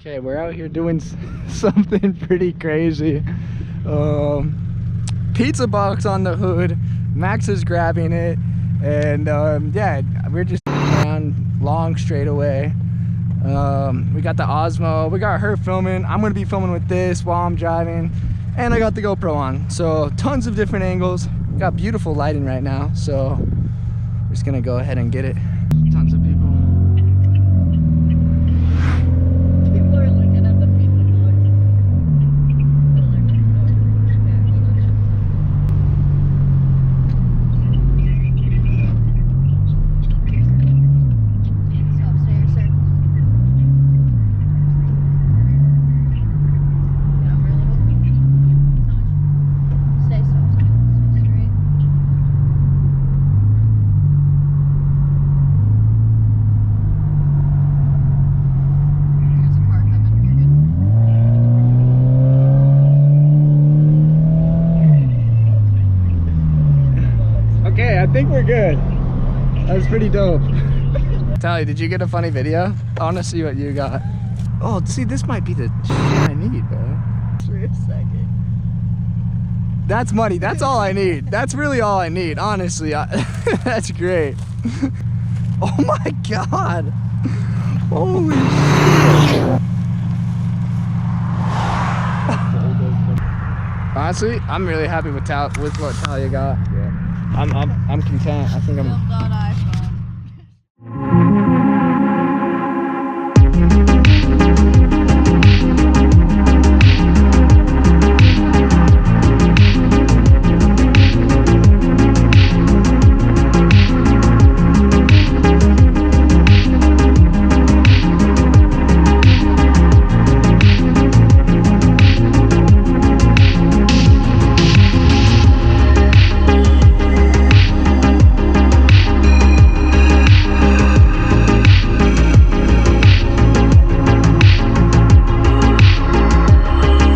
Okay, we're out here doing something pretty crazy. Pizza box on the hood. Max is grabbing it, and yeah, we're just down long straightaway. We got the Osmo. We got her filming. I'm gonna be filming with this while I'm driving, and I got the GoPro on. So tons of different angles. Got beautiful lighting right now, so we're just gonna go ahead and get it. Tons of people. Okay, I think we're good. That was pretty dope. Tally, did you get a funny video? I want to see what you got. Oh, see, this might be the shit I need, bro. For a second. That's money. That's all I need. That's really all I need, honestly. That's great. Oh my god. Holy shit. Honestly, I'm really happy with what Talia got. Yeah. I'm content. I think I'm